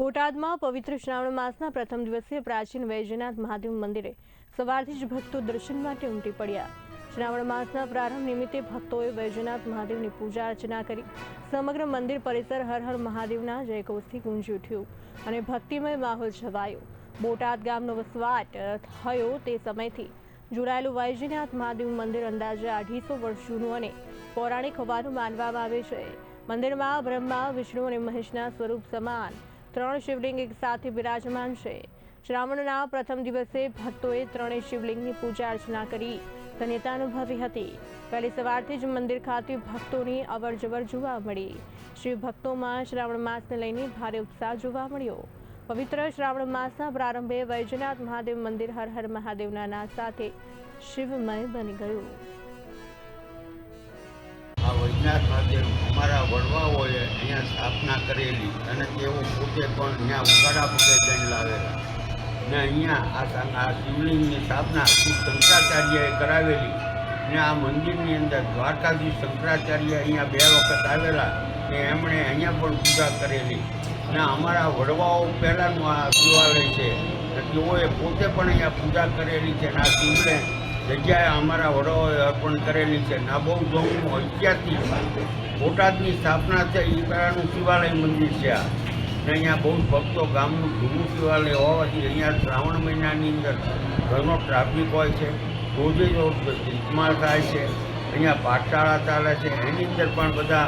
બોટાદમાં પવિત્ર શ્રાવણ માસના પ્રથમ દિવસે પ્રાચીન વૈજનાથ મહાદેવ મંદિરે સવારથી જ ભક્તો દર્શન માટે ઉમટી પડ્યા। શ્રાવણ માસના પ્રારંભ નિમિત્તે ભક્તોએ વૈજનાથ મહાદેવની પૂજા અર્ચના કરી। સમગ્ર મંદિર પરિસર હર હર મહાદેવના જયઘોષથી ગુંજી ઉઠ્યું અને ભક્તિમય માહોલ છવાયો। બોટાદ ગામનો વસવાટ થયો તે સમયથી જોડાયેલું વૈજનાથ મહાદેવ મંદિર અંદાજે 250 વર્ષ જૂનું અને પૌરાણિક હોવાનું માનવામાં આવે છે। મંદિરમાં બ્રહ્મા, વિષ્ણુ અને મહેશના સ્વરૂપ સમાન 3 શિવલિંગ એક સાથે બિરાજમાન છે। શ્રાવણના પ્રથમ દિવસે ભક્તોએ 3 શિવલિંગની પૂજા અર્ચના કરી ધન્યતા અનુભવી હતી। વહેલી સવારથી જ મંદિર ખાતે ભક્તોની અવરજવર જોવા મળી। શિવ ભક્તોમાં શ્રાવણ માસને લઈને ભારે ઉત્સાહ જોવા મળ્યો। પવિત્ર શ્રાવણ માસના પ્રારંભે વૈજનાથ મહાદેવ મંદિર હર હર મહાદેવના નાદ સાથે શિવમય બની ગયું। આ વૈજનાથ મહાદેવ અમારા વડવાઓએ અહીંયા સ્થાપના કરેલી અને તેઓ પોતે પણ અહીંયા ઉઘાડા પગે જઈને લાવેલા ને અહીંયા આ શિવલિંગની સ્થાપના શંકરાચાર્યએ કરાવેલી ને આ મંદિરની અંદર દ્વારકાધીશ શંકરાચાર્ય અહીંયા 2 વખત આવેલા ને એમણે અહીંયા પણ પૂજા કરેલી ને અમારા વડવાઓ પહેલાંનું આ શિવાલય છે તેઓએ પોતે પણ અહીંયા પૂજા કરેલી છે ને આ શિવલિંગ જગ્યાએ અમારા વડવાઓએ અર્પણ કરેલી છે ને આ બહુ જૂનું ઐતિહાસિક બોટાદની સ્થાપના છે એ પહેલાંનું શિવાલય મંદિર છે આ ને અહીંયા બહુ ભક્તો ગામનું જૂનું શિવાલય હોવાથી અહીંયા શ્રાવણ મહિનાની અંદર ઘણો ટ્રાફિક હોય છે, રોજે રોજ ઇસ્તેમાલ થાય છે। અહીંયા પાઠશાળા ચાલે છે, એની અંદર પણ બધા